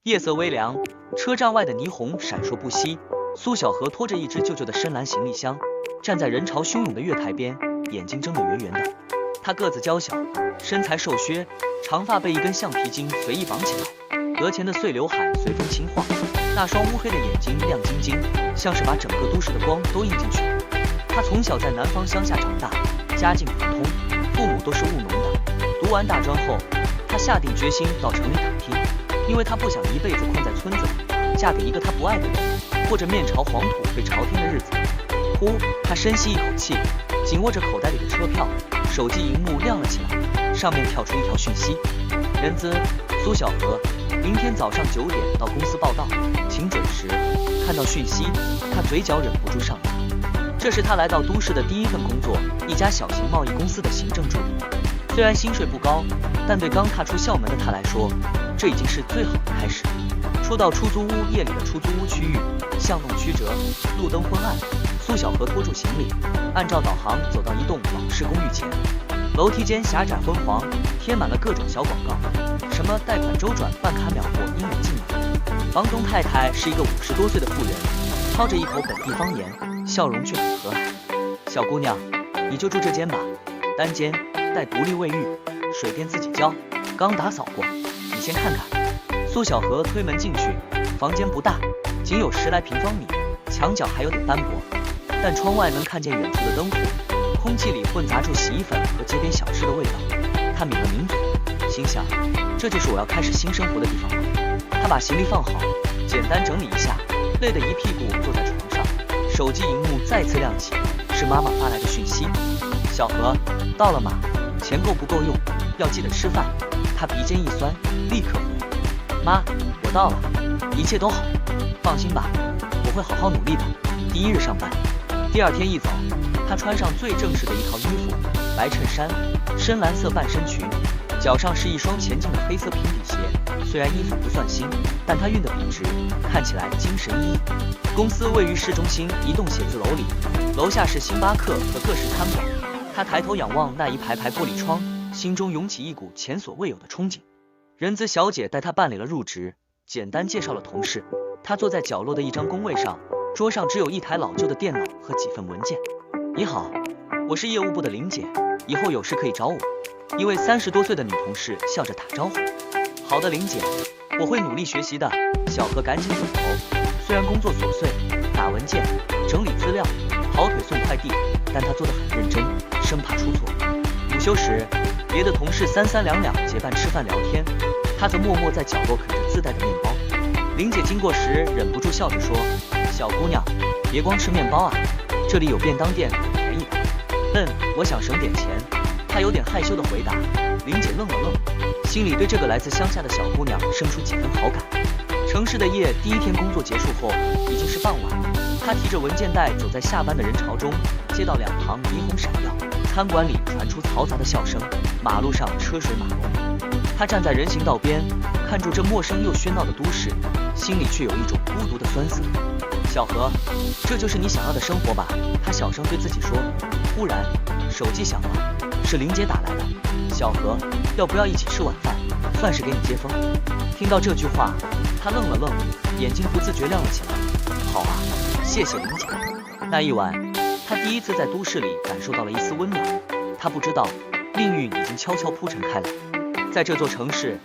夜色微凉，车站外的霓虹闪烁不息。苏小河拖着一只旧旧的深蓝行李箱，站在人潮汹涌的月台边，眼睛睁得圆圆的。他个子娇小，身材瘦削，长发被一根橡皮筋随意绑起来，额前的碎刘海随风轻晃，那双乌黑的眼睛亮晶晶，像是把整个都市的光都映进去了。他从小在南方乡下长大，家境普通，父母都是务农的。读完大专后，他下定决心到城里打拼，因为他不想一辈子困在村子里，嫁给一个他不爱的人，过着面朝黄土背朝天的日子。呼，他深吸一口气，紧握着口袋里的车票，手机荧幕亮了起来，上面跳出一条讯息：人资苏小河，明天早上9点到公司报到，请准时。看到讯息，他嘴角忍不住上扬。这是他来到都市的第一份工作，一家小型贸易公司的行政助理。虽然薪水不高，但对刚踏出校门的他来说，这已经是最好的开始。说到出租屋，夜里的出租屋区域巷弄曲折，路灯昏暗。苏小河拖住行李，按照导航走到一栋老式公寓前。楼梯间狭窄昏黄，贴满了各种小广告，什么贷款周转、办卡秒过、应有尽有。房东太太是一个50多岁的妇人，操着一口本地方言，笑容却很和蔼。小姑娘，你就住这间吧，单间，带独立卫浴，水电自己交，刚打扫过，你先看看。苏小河推门进去，房间不大，仅有10来平方米，墙角还有点斑驳，但窗外能看见远处的灯火，空气里混杂出洗衣粉和街边小吃的味道。他抿了抿嘴，心想，这就是我要开始新生活的地方了。他把行李放好，简单整理一下，累得一屁股坐在床上，手机荧幕再次亮起，是妈妈发来的讯息：小河，到了吗？钱够不够用？要记得吃饭。他鼻尖一酸，立刻回：妈，我到了，一切都好，放心吧，我会好好努力的。第1日上班。第2天一早，他穿上最正式的一套衣服，白衬衫，深蓝色半身裙，脚上是一双前进的黑色平底鞋。虽然衣服不算新，但他熨得笔直，看起来精神奕奕。公司位于市中心一栋写字楼里，楼下是星巴克和各式餐馆。他抬头仰望那一排排玻璃窗，心中涌起一股前所未有的憧憬。人资小姐带他办理了入职，简单介绍了同事。他坐在角落的一张工位上，桌上只有一台老旧的电脑和几份文件。你好，我是业务部的林姐，以后有事可以找我。一位30多岁的女同事笑着打招呼。好的，林姐，我会努力学习的。小何赶紧点头。虽然工作琐碎，打文件、整理资料、跑腿送快递，但他做得很认真，生怕出错。午休时，别的同事三三两两结伴吃饭聊天，他则默默在角落啃着自带的面包。林姐经过时忍不住笑着说：小姑娘，别光吃面包啊，这里有便当店，很便宜的。我想省点钱。她有点害羞地回答。林姐愣了愣，心里对这个来自乡下的小姑娘生出几分好感。城市的夜，第1天工作结束后，已经是傍晚。她提着文件袋走在下班的人潮中，街道两旁霓虹闪耀，餐馆里传出嘈杂的笑声，马路上车水马龙。她站在人行道边，看住这陌生又喧闹的都市，心里却有一种孤独的酸涩。小何，这就是你想要的生活吧？她小声对自己说。忽然，手机响了，是林姐打来的。小何，要不要一起吃晚饭？算是给你接风。听到这句话，他愣了愣，眼睛不自觉亮了起来。好啊，谢谢林姐。那一晚，他第一次在都市里感受到了一丝温暖。他不知道，命运已经悄悄铺陈开来。在这座城市，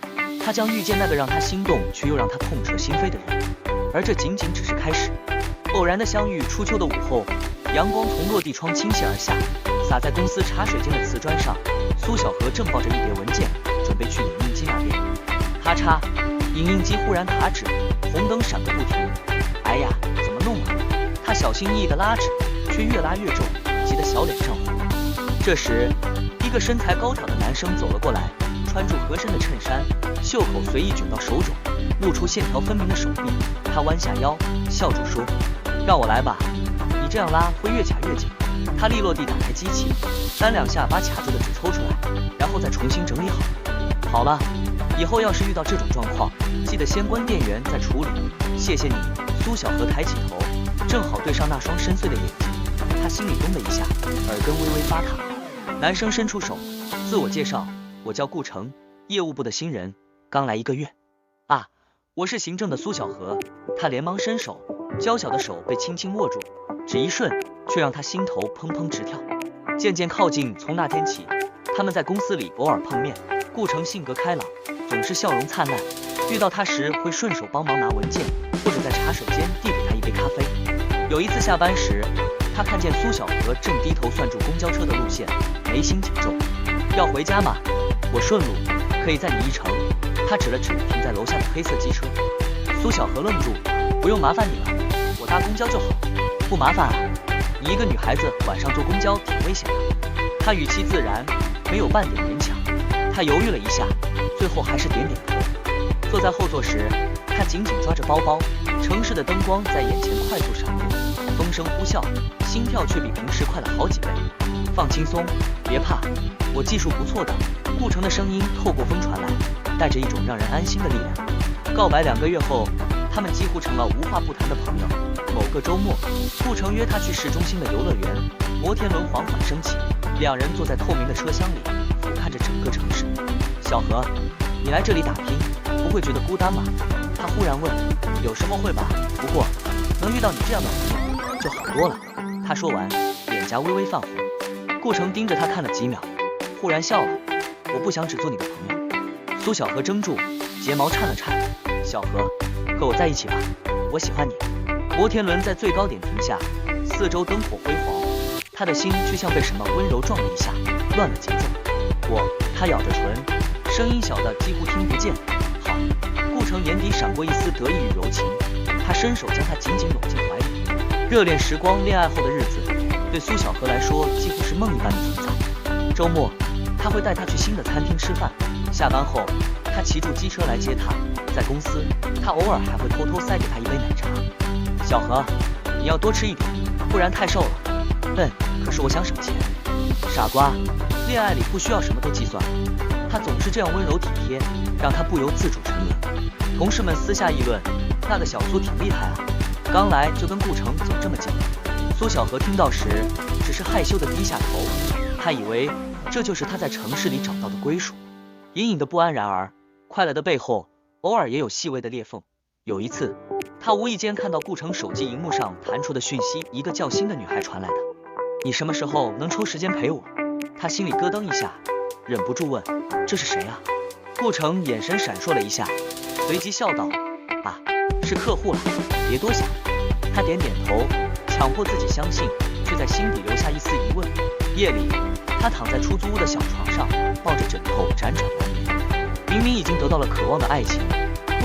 他将遇见那个让他心动却又让他痛彻心扉的人，而这仅仅只是开始。偶然的相遇，初秋的午后，阳光从落地窗倾泻而下，洒在公司茶水间的瓷砖上。苏小何正抱着一叠文件，准备去影印机那边。咔嚓，影印机忽然卡纸，红灯闪个不停。哎呀，怎么弄啊？他小心翼翼地拉纸，却越拉越重，急得小脸上红。这时，一个身材高挑的男生走了过来，穿着合身的衬衫，袖口随意卷到手肘，露出线条分明的手臂。他弯下腰，笑着说：让我来吧，你这样拉会越卡越紧。他利落地打开机器，3、2下把卡住的纸抽出来，然后再重新整理好。好了，以后要是遇到这种状况，记得先关电源再处理。谢谢你。苏小何抬起头，正好对上那双深邃的眼睛，他心里咚的一下，耳根微微发烫。男生伸出手，自我介绍：我叫顾城，业务部的新人，刚来1个月。啊，我是行政的苏小荷。他连忙伸手，娇小的手被轻轻握住，只一瞬，却让他心头砰砰直跳。渐渐靠近，从那天起，他们在公司里偶尔碰面。顾城性格开朗，总是笑容灿烂，遇到他时会顺手帮忙拿文件，或者在茶水间递给他一杯咖啡。有一次下班时，他看见苏小荷正低头算住公交车的路线，眉心紧皱。要回家吗？我顺路，可以载你一程。他指了指停在楼下的黑色机车。苏小荷愣住，不用麻烦你了，我搭公交就好。不麻烦啊，你一个女孩子晚上坐公交挺危险的。他语气自然，没有半点勉强。他犹豫了一下，最后还是点点头。坐在后座时，他紧紧抓着包包，城市的灯光在眼前快速闪过，风声呼啸，心跳却比平时快了好几倍。放轻松，别怕，我技术不错的。顾城的声音透过风传来，带着一种让人安心的力量。告白2个月后，他们几乎成了无话不谈的朋友。某个周末，顾城约他去市中心的游乐园，摩天轮缓缓升起，两人坐在透明的车厢里，俯瞰着整个城市。小何，你来这里打拼，不会觉得孤单吗？他忽然问。有时候会吧，不过能遇到你这样的朋友就好多了。他说完，脸颊微微泛红。顾城盯着他看了几秒，忽然笑了。我不想只做你的朋友。苏小荷怔住，睫毛颤了颤。小何，和我在一起吧，我喜欢你。摩天轮在最高点停下，四周灯火辉煌，他的心却像被什么温柔撞了一下，乱了节奏。他咬着唇，声音小的几乎听不见。好。顾城眼底闪过一丝得意与柔情，他伸手将她紧紧搂进怀里。热恋时光，恋爱后的日子，对苏小荷来说几乎是梦一般的存在。周末，他会带她去新的餐厅吃饭，下班后，他骑住机车来接她。在公司，他偶尔还会偷偷塞给她一杯奶茶。小荷，你要多吃一点，不然太瘦了。可是我想省钱。傻瓜，恋爱里不需要什么都计算。他总是这样温柔体贴，让他不由自主沉沦。同事们私下议论，那个小苏挺厉害啊，刚来就跟顾城走这么近。苏小荷听到时，只是害羞地低下头，她以为这就是她在城市里找到的归属。隐隐的不安，然而快乐的背后，偶尔也有细微的裂缝。有一次，她无意间看到顾城手机荧幕上弹出的讯息，一个较新的女孩传来的。你什么时候能抽时间陪我？她心里咯噔一下，忍不住问，这是谁啊？顾城眼神闪烁了一下，随即笑道，啊，是客户了，别多想。他点点头，强迫自己相信，却在心底留下一丝疑问。夜里，他躺在出租屋的小床上，抱着枕头辗转难眠。明明已经得到了渴望的爱情，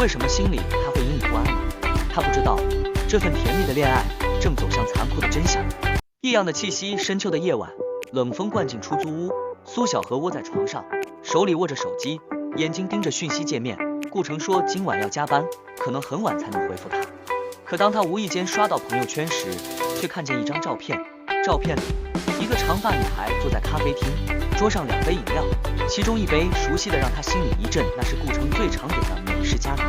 为什么心里还会隐隐不安呢？他不知道，这份甜蜜的恋爱正走向残酷的真相。异样的气息，深秋的夜晚，冷风灌进出租屋，苏小荷窝在床上，手里握着手机，眼睛盯着讯息界面。顾城说今晚要加班，可能很晚才能回复他。可当他无意间刷到朋友圈时，却看见一张照片。照片里，一个长发女孩坐在咖啡厅，桌上2杯饮料，其中一杯熟悉的让他心里一震，那是顾城最常点的美式加奶。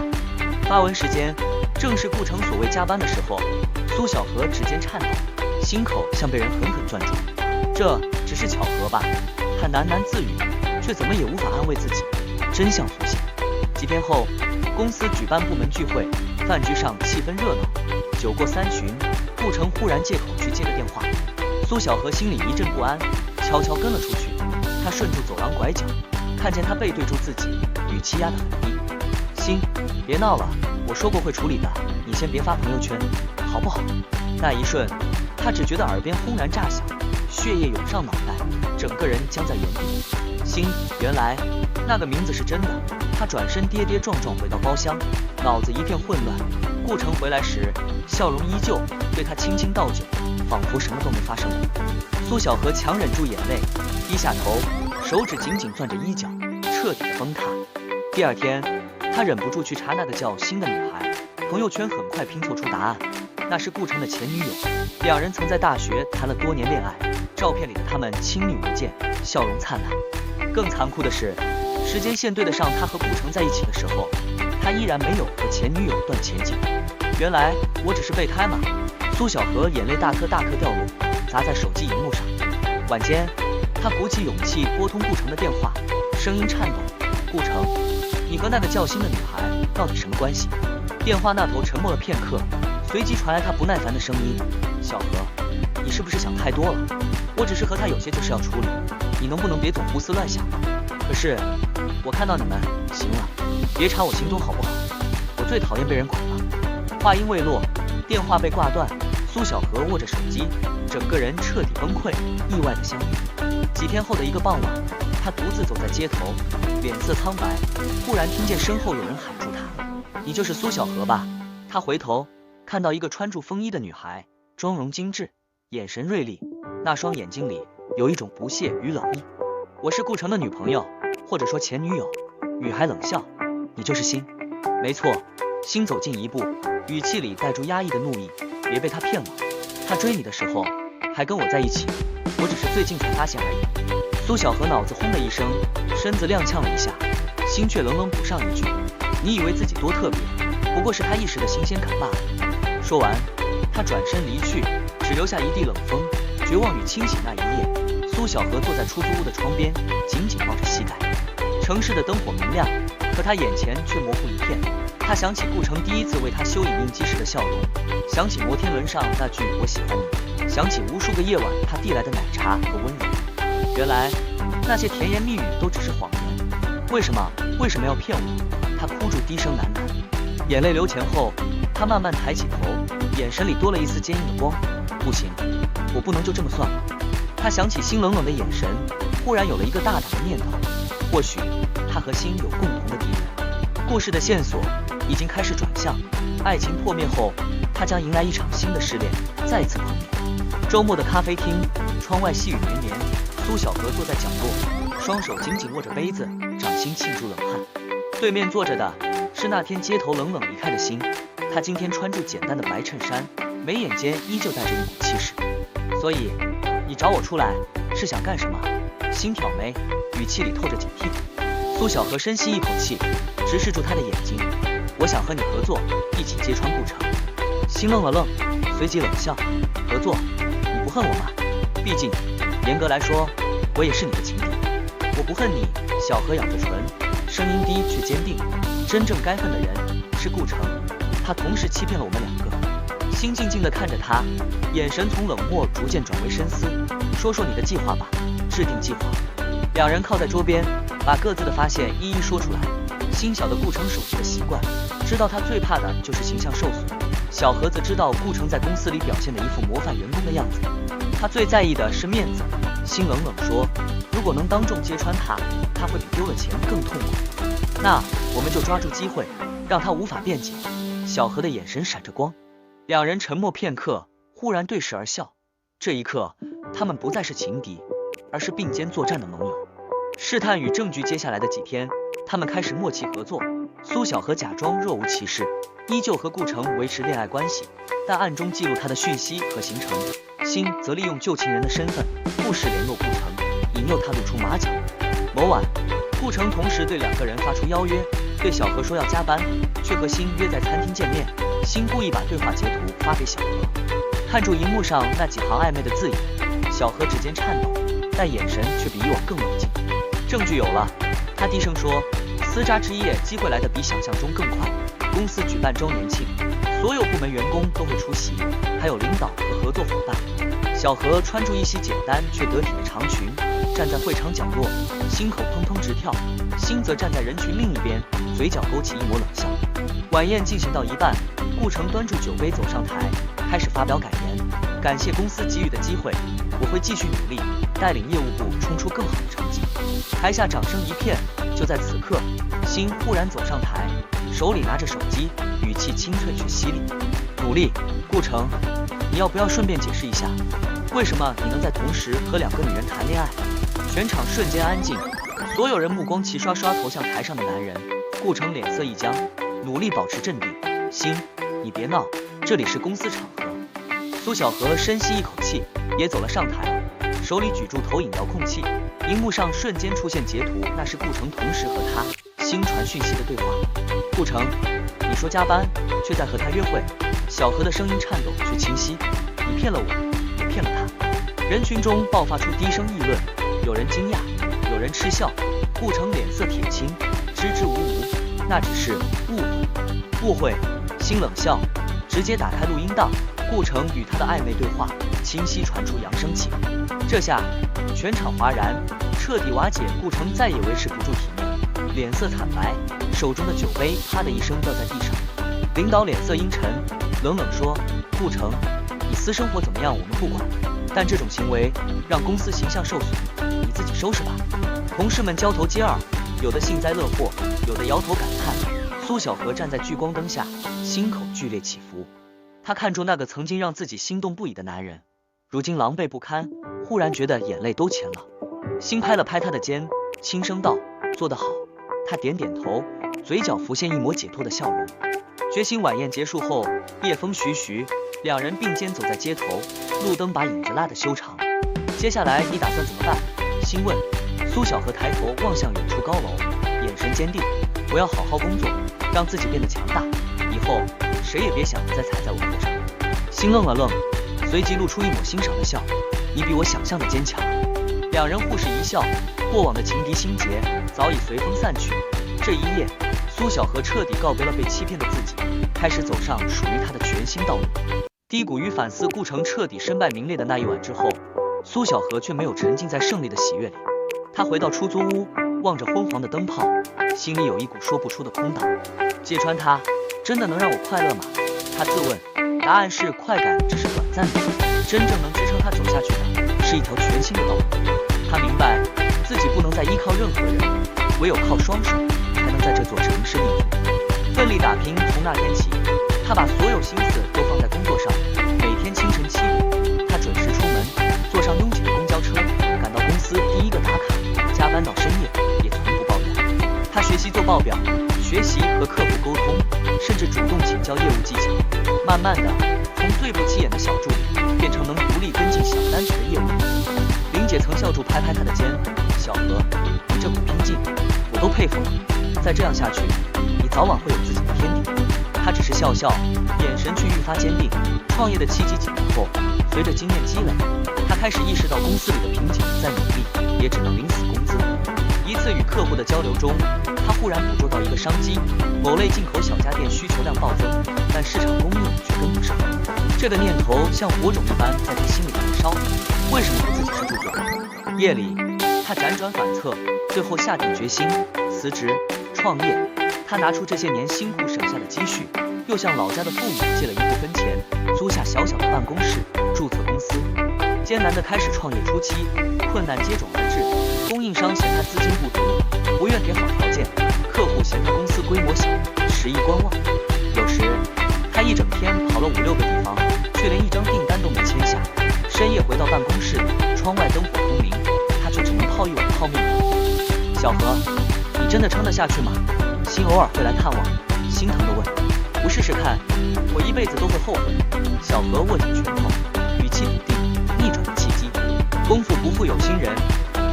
发文时间正是顾城所谓加班的时候。苏小荷指尖颤抖，心口像被人狠狠攥住。这只是巧合吧？他喃喃自语，却怎么也无法安慰自己。真相浮现。几天后，公司举办部门聚会，饭局上气氛热闹。酒过3巡，顾城忽然借口去接个电话。苏小荷心里一阵不安，悄悄跟了出去。他顺住走廊拐角，看见他背对住自己，语气压得很低。心，别闹了，我说过会处理的，你先别发朋友圈，好不好？那一瞬，他只觉得耳边轰然炸响，血液涌上脑袋，整个人僵在原地。心，原来那个名字是真的。他转身跌跌撞撞回到包厢，脑子一片混乱。顾城回来时，笑容依旧，对他轻轻倒酒，仿佛什么都没发生过。苏小荷强忍住眼泪，低下头，手指紧紧攥着衣角，彻底的崩塌。第二天，他忍不住去查那个叫心的女孩，朋友圈很快拼凑出答案，那是顾城的前女友，两人曾在大学谈了多年恋爱，照片里的他们亲密无间，笑容灿烂。更残酷的是，时间线对得上他和顾城在一起的时候，他依然没有和前女友断前景。原来我只是备胎嘛。苏小荷眼泪大颗大颗掉落，砸在手机荧幕上。晚间，他鼓起勇气拨通顾城的电话，声音颤抖，顾城，你和那个叫心的女孩到底什么关系？电话那头沉默了片刻，随即传来他不耐烦的声音：“小何，你是不是想太多了？我只是和他有些就是要处理，你能不能别总胡思乱想？可是我看到你们，行了，别查我行踪好不好？我最讨厌被人管了。”话音未落，电话被挂断，苏小何握着手机，整个人彻底崩溃，意外的相遇。几天后的一个傍晚，他独自走在街头，脸色苍白，忽然听见身后有人喊住他：“你就是苏小何吧？”他回头看到一个穿着风衣的女孩，妆容精致，眼神锐利，那双眼睛里有一种不屑与冷意。“我是顾城的女朋友，或者说前女友。”女孩冷笑：“你就是欣？”“没错。”欣走近一步，语气里带住压抑的怒意：“别被他骗了，他追你的时候还跟我在一起，我只是最近才发现而已。”苏小何脑子轰的一声，身子踉跄了一下，心却冷冷补上一句：“你以为自己多特别，不过是他一时的新鲜感罢了。”说完，他转身离去，只留下一地冷风。绝望与清醒那一夜，苏小何坐在出租屋的窗边，紧紧抱着膝盖。城市的灯火明亮，可他眼前却模糊一片。他想起顾城第一次为他修影印机时的笑容，想起摩天轮上那句“我喜欢你”，想起无数个夜晚他递来的奶茶和温柔。原来那些甜言蜜语都只是谎言。为什么要骗我？他哭住低声喃喃，眼泪流前后，他慢慢抬起头，眼神里多了一丝坚硬的光。不行，我不能就这么算了。他想起欣冷冷的眼神，忽然有了一个大胆的念头，或许他和欣有共同的敌人。故事的线索已经开始转向，爱情破灭后，他将迎来一场新的试炼，再一次碰面。周末的咖啡厅，窗外细雨绵绵，苏小何坐在角落，双手紧紧握着杯子，掌心沁出冷汗。对面坐着的是那天街头冷冷离开的欣，他今天穿着简单的白衬衫，眉眼间依旧带着一股气势。所以你找我出来是想干什么？欣挑眉，语气里透着警惕。苏小何深吸一口气，直视住他的眼睛：“我想和你合作，一起揭穿顾城。”欣愣了愣，随即冷笑：“合作？你不恨我吗？毕竟严格来说，我也是你的情敌。”“我不恨你。”小何咬着唇，声音低却坚定：“真正该恨的人是顾城，他同时欺骗了我们两个。”欣静静地看着他，眼神从冷漠逐渐转为深思：“说说你的计划吧，制定计划。”两人靠在桌边，把各自的发现一一说出来。欣晓得顾城守时的习惯，知道他最怕的就是形象受损。小何则知道顾城在公司里表现的一副模范员工的样子，他最在意的是面子。欣冷冷说：“如果能当众揭穿他，他会比丢了钱更痛苦。那我们就抓住机会，让他无法辩解。”小何的眼神闪着光，两人沉默片刻，忽然对视而笑。这一刻，他们不再是情敌，而是并肩作战的盟友。试探与证据，接下来的几天，他们开始默契合作。苏小何假装若无其事，依旧和顾城维持恋爱关系，但暗中记录他的讯息和行程。欣则利用旧情人的身份，不时联络顾城，引诱他露出马脚。某晚，顾城同时对两个人发出邀约，对小何说要加班，却和欣约在餐厅见面。欣故意把对话截图发给小何，看住荧幕上那几行暧昧的字眼，小何指尖颤抖，但眼神却比以往更冷静。证据有了，他低声说：“丝扎之夜机会来得比想象中更快。公司举办周年庆，所有部门员工都会出席，还有领导和合作伙伴。”小何穿着一袭简单却得体的长裙，站在会场角落，心口砰砰直跳。欣则站在人群另一边，嘴角勾起一抹冷笑。晚宴进行到一半，顾城端住酒杯走上台，开始发表感言：“感谢公司给予的机会，我会继续努力，带领业务部冲出更好的成绩。”台下掌声一片。就在此刻，欣忽然走上台，手里拿着手机，语气清脆却犀利：“努力，顾城，你要不要顺便解释一下，为什么你能在同时和两个女人谈恋爱？”全场瞬间安静，所有人目光齐刷刷投向台上的男人。顾城脸色一僵，努力保持镇定：“欣，你别闹，这里是公司场合。”苏小何深吸一口气，也走了上台，手里举住投影遥控器，荧幕上瞬间出现截图，那是顾城同时和他欣传讯息的对话。“顾城，你说加班，却在和他约会。”小何的声音颤抖却清晰：“你骗了我，也骗了他。”人群中爆发出低声议论，有人惊讶，有人嗤笑。顾城脸色铁青，支支吾吾：“那只是误会。”误会。心冷笑，直接打开录音档，顾城与他的暧昧对话清晰传出扬声器。这下全场哗然，彻底瓦解。顾城再也维持不住体面，脸色惨白，手中的酒杯啪的一声掉在地上。领导脸色阴沉，冷冷说：“顾城，你私生活怎么样我们不管，但这种行为让公司形象受损，你自己收拾吧。”同事们交头接耳，有的幸灾乐祸，有的摇头感叹。苏小荷站在聚光灯下，心口剧烈起伏。她看住那个曾经让自己心动不已的男人，如今狼狈不堪，忽然觉得眼泪都乾了，心拍了拍他的肩，轻声道：“做得好。”他点点头，嘴角浮现一抹解脱的笑容。觉醒晚宴结束后，夜风徐徐，两人并肩走在街头，路灯把影子拉得修长。接下来你打算怎么办？心问。苏小荷抬头望向远处高楼，眼神坚定：“我要好好工作，让自己变得强大，以后谁也别想再踩在我头上。”心愣了愣，随即露出一抹欣赏的笑：“你比我想象的坚强。”两人互视一笑，过往的情敌心结早已随风散去。这一夜，苏小荷彻底告别了被欺骗的自己，开始走上属于她的全新道路。低谷与反思顾城彻底身败名裂的那一晚之后，苏小荷却没有沉浸在胜利的喜悦里。她回到出租屋，望着昏黄的灯泡，心里有一股说不出的空荡。揭穿他真的能让我快乐吗？她自问，答案是快感只是短暂的，真正能支撑她走下去的是一条全新的道路。她明白自己不能再依靠任何人，唯有靠双手才能在这座城市立足。奋力打拼，从那天起，她把所有心思都放在工作上。每天清晨7点，她准时出门，坐上拥挤的公交车，赶到公司第一个打卡，加班到深夜也从不抱怨。她学习做报表，学习和客户沟通，甚至主动请教业务技巧。慢慢的，从最不起眼的小助理变成能独立跟进小单子的业务。林姐曾笑住拍拍她的肩：“小荷，你这股拼劲，我都佩服了。再这样下去，你早晚会有自己的天地。”她只是笑笑，眼神却愈发坚定。创业的契机紧来后，随着经验积累，她开始意识到公司里的瓶颈，再努力也只能领死工资。一次与客户的交流中，她忽然捕捉到一个商机：某类进口小家电需求量暴增，但市场供应却跟不上。这个念头像火种一般在她心里燃烧，为什么不自己是主角？夜里，她辗转反侧，最后下定决心辞职创业。她拿出这些年辛苦省下的积蓄，又向老家的父母借了一部分钱，租下小小的办公室，注册公司。艰难的开始创业初期，困难接踵而至，供应商嫌他资金不足，不愿给好条件；客户嫌他公司规模小，迟疑观望。有时他一整天跑了5、6个地方，却连一张订单都没签下。深夜回到办公室，窗外灯火通明，他却只能泡一碗泡面。小荷，你真的撑得下去吗？心偶尔会来探望，心疼地问。不试试看，我一辈子都会后悔。小荷握紧拳头，语气笃定。逆转的契机，功夫不负有心人。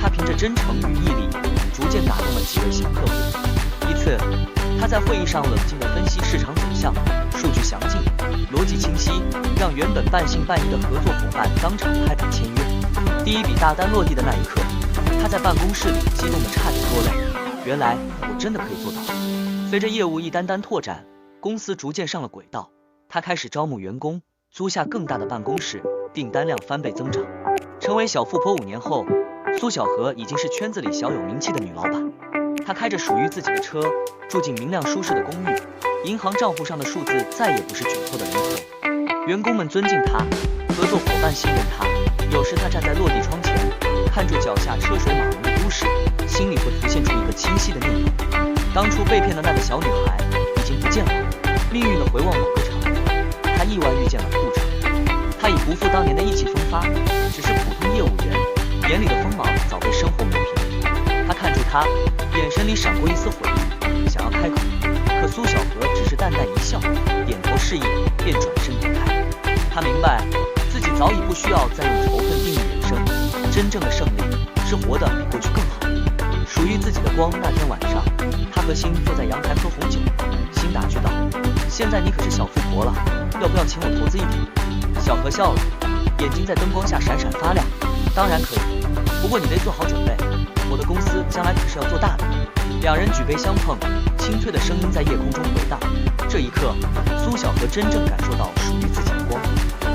他凭着真诚与毅力，逐渐打动了几位小客户。一次，他在会议上冷静地分析市场走向，数据详尽，逻辑清晰，让原本半信半疑的合作伙伴当场拍板签约。第一笔大单落地的那一刻，他在办公室里激动得差点落泪。原来我真的可以做到。随着业务一单单拓展，公司逐渐上了轨道，他开始招募员工，租下更大的办公室，订单量翻倍增长。成为小富婆5年后，苏小荷已经是圈子里小有名气的女老板。她开着属于自己的车，住进明亮舒适的公寓，银行账户上的数字再也不是窘迫的人头。员工们尊敬她，合作伙伴信任她。有时她站在落地窗前，看着脚下车水马龙的都市，心里会浮现出一个清晰的念头：当初被骗的那个小女孩已经不见了。命运的回望某个场合，她意外遇见了顾城。他已不复当年的意气风发，只是普通业务员，眼里的锋芒早被生活磨平。他看住他，眼神里闪过一丝悔意，想要开口，可苏小荷只是淡淡一笑，点头示意，便转身离开。他明白自己早已不需要再用仇恨定义人生，真正的胜利是活得比过去更好。属于自己的光。那天晚上，他和心坐在阳台喝红酒，心打趣道：“现在你可是小富婆了，要不要请我投资一点？”小荷笑了，眼睛在灯光下闪闪发亮。当然可以，不过你得做好准备，我的公司将来可是要做大的。两人举杯相碰，清脆的声音在夜空中回荡。这一刻，苏小荷真正感受到属于自己的光。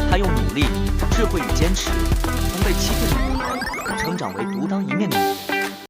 她用努力、智慧与坚持，从被欺骗的女孩成长为独当一面的女人。